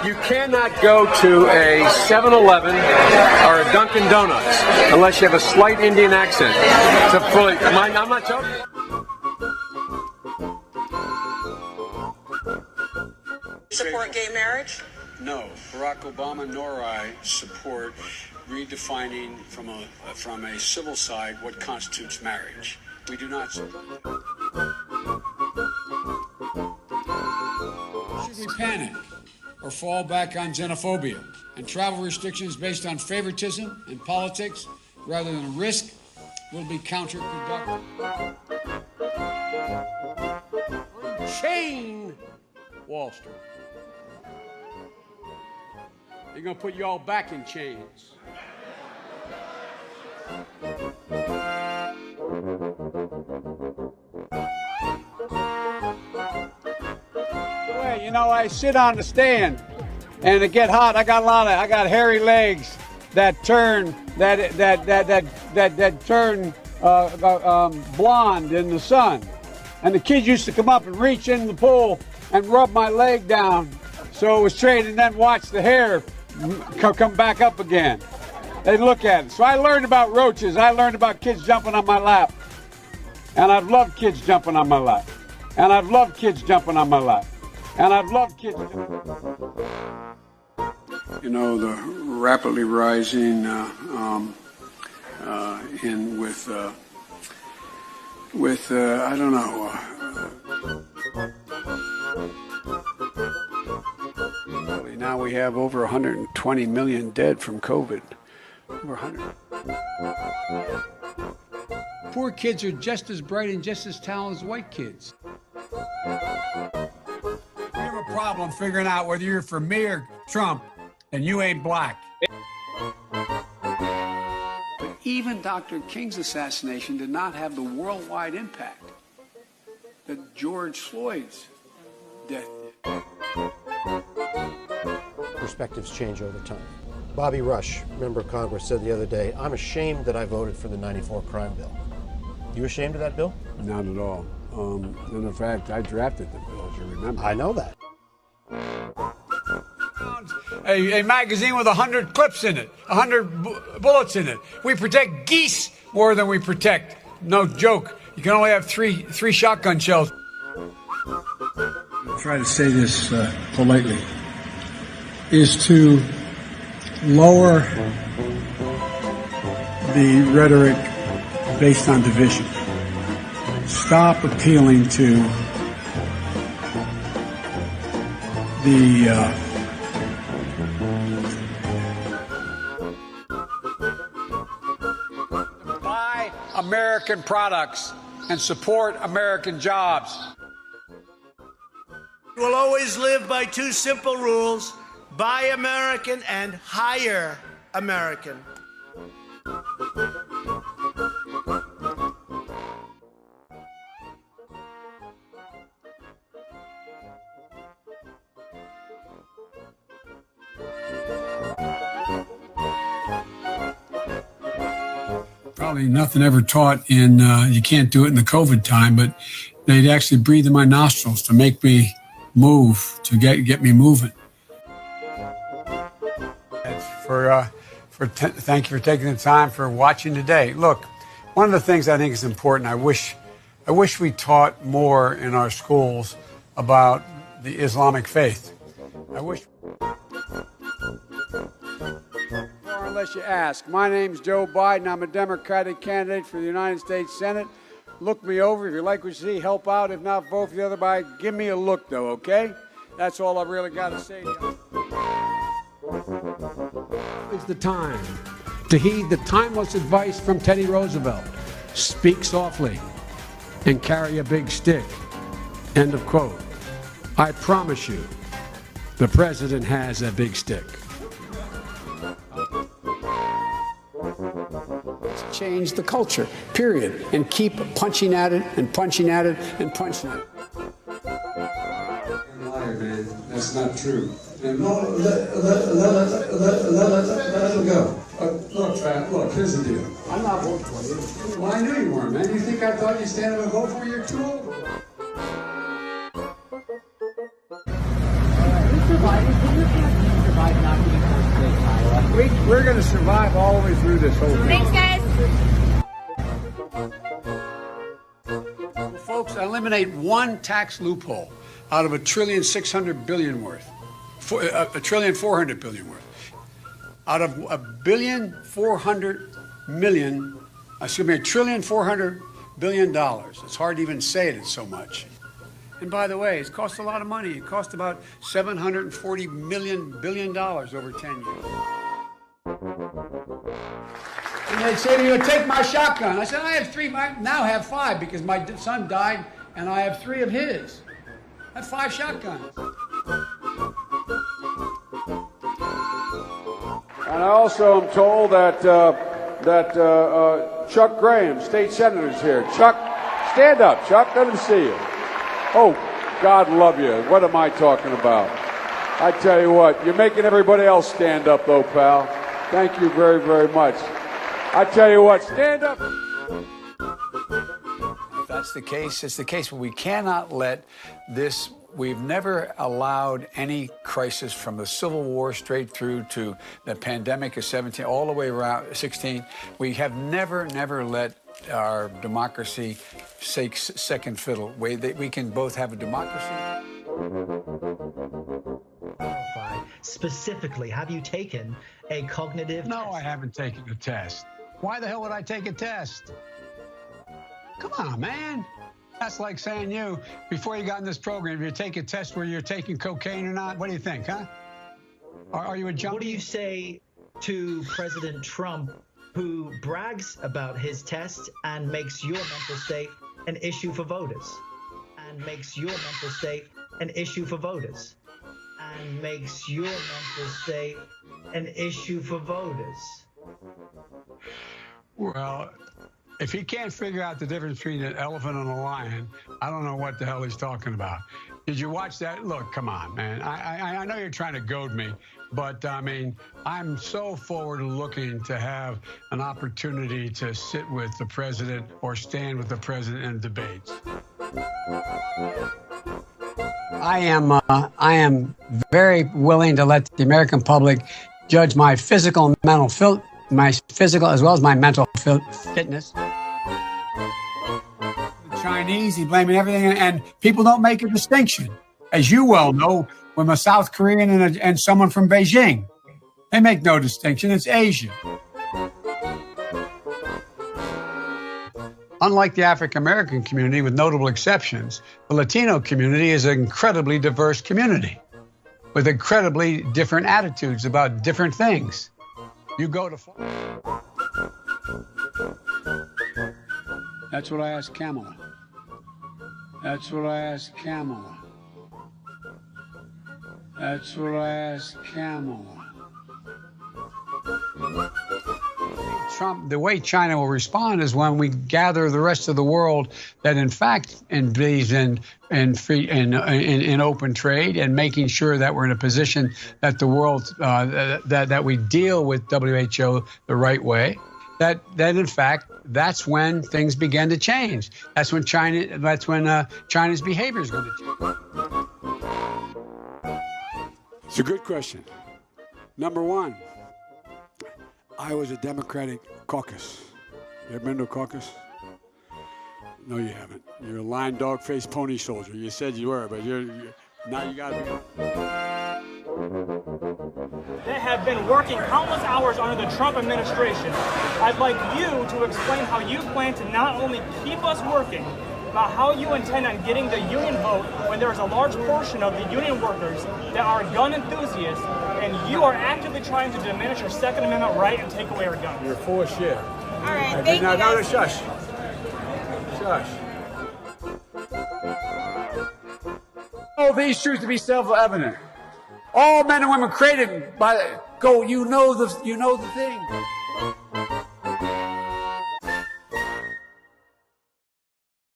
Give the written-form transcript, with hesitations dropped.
You cannot go to a 7-Eleven or a Dunkin' Donuts unless you have a slight Indian accent. I'm not joking. Support gay marriage? No, Barack Obama nor I support redefining from a civil side what constitutes marriage. We do not support. Should we panic or fall back on xenophobia and travel restrictions based on favoritism and politics rather than risk will be counterproductive. Chain Wall Street. They're going to put you all back in chains. You know, I sit on the stand, and it get hot. I got hairy legs that turn blonde in the sun. And the kids used to come up and reach in the pool and rub my leg down so it was straight, and then watch the hair come back up again. They'd look at it. So I learned about roaches. I learned about kids jumping on my lap. And I've loved kids jumping on my lap. And I've loved kids jumping on my lap. And I've loved kids. You know, the rapidly rising I don't know. Now we have over 120 million dead from COVID. Over 100. Poor kids are just as bright and just as talented as white kids. We have a problem figuring out whether you're for me or Trump, and you ain't black. But even Dr. King's assassination did not have the worldwide impact that George Floyd's death did. Perspectives change over time. Bobby Rush, member of Congress, said the other day, "I'm ashamed that I voted for the '94 crime bill." You ashamed of that bill? Not at all. And in fact, I drafted the bill, as you remember. I know that. A magazine with 100 clips in it, 100 bullets in it. We protect geese more than we protect. No joke. You can only have three shotgun shells. I'll try to say this politely. Is to lower the rhetoric based on division. Stop appealing to the buy American products and support American jobs. We'll always live by two simple rules: buy American and hire American. Probably nothing ever taught in, you can't do it in the COVID time, but they'd actually breathe in my nostrils to make me move, to get me moving. Thank you for taking the time for watching today. Look, one of the things I think is important, I wish we taught more in our schools about the Islamic faith. I wish. Unless you ask, my name's Joe Biden. I'm a Democratic candidate for the United States Senate. Look me over. If you like what you see, help out. If not, vote for the other guy. Give me a look, though, okay? That's all I've really got to say to you. It's the time to heed the timeless advice from Teddy Roosevelt. Speak softly and carry a big stick. End of quote. I promise you, the president has a big stick. Change the culture, period, and keep punching at it and punching at it and punching at it. You're a liar, man. That's not true. And no, let him go. Look, Pat, look, here's the deal. I'm not voting for you. Well, I knew you weren't, man. You think I thought you'd stand up and vote for me? You're too old. Mr. Biden, We're going to survive all the way through this whole thing. Thanks, guys. Folks, eliminate one tax loophole out of $1.6 trillion worth, $1.4 trillion worth. Out of $1.4 billion. It's hard to even say it, it's so much. And by the way, it's cost a lot of money. It cost about $740 billion over 10 years. And they'd say to you, take my shotgun. I said, I have 3, I now have 5 because my son died and I have 3 of his. I have 5 shotguns. And I also am told that Chuck Graham, state senator, is here. Chuck, stand up, Chuck. Let him see you. Oh, God love you. What am I talking about? I tell you what, you're making everybody else stand up, though, pal. Thank you very, very much. I tell you what, stand up. If that's the case, it's the case. But we cannot let this. We've never allowed any crisis from the Civil War straight through to the pandemic of 17, all the way around 16. We have never let our democracy take second fiddle. We can both have a democracy. Specifically, have you taken a cognitive No, test? I haven't taken a test. Why the hell would I take a test? Come on, man. That's like saying you, before you got in this program, you take a test where you're taking cocaine or not. What do you think, huh? Are you a junkie? What do you say to President Trump, who brags about his test and makes your mental state an issue for voters? And makes your mental state an issue for voters? And makes your mental state an issue for voters? Well, if he can't figure out the difference between an elephant and a lion, I don't know what the hell he's talking about. Did you watch that? Look, come on, man. I know you're trying to goad me, but, I mean, I'm so forward-looking to have an opportunity to sit with the president or stand with the president in debates. I am very willing to let the American public judge my physical and mental my physical as well as my mental fitness. The Chinese, he's blaming everything, and people don't make a distinction. As you well know, when a South Korean and someone from Beijing, they make no distinction. It's Asia. Unlike the African-American community, with notable exceptions, the Latino community is an incredibly diverse community with incredibly different attitudes about different things. You go to Florida. That's what I asked Kamala. That's what I asked Kamala. That's what I asked Kamala. Trump, the way China will respond is when we gather the rest of the world that, in fact, believes in open trade and making sure that we're in a position that the world that we deal with WHO the right way. That in fact, that's when things begin to change. That's when China's behavior is going to change. It's a good question. Number one, I was a Democratic caucus. You ever been to a caucus? No, you haven't. You're a lying dog-faced pony soldier. You said you were, but now you got to be. They have been working countless hours under the Trump administration. I'd like you to explain how you plan to not only keep us working, but how you intend on getting the union vote when there is a large portion of the union workers that are gun enthusiasts, and you are actively trying to diminish your Second Amendment right and take away our guns. You're full of shit. All right, thank you. Now go to Guys. shush. Shush. All these truths to be self-evident. All men and women created by you know the thing.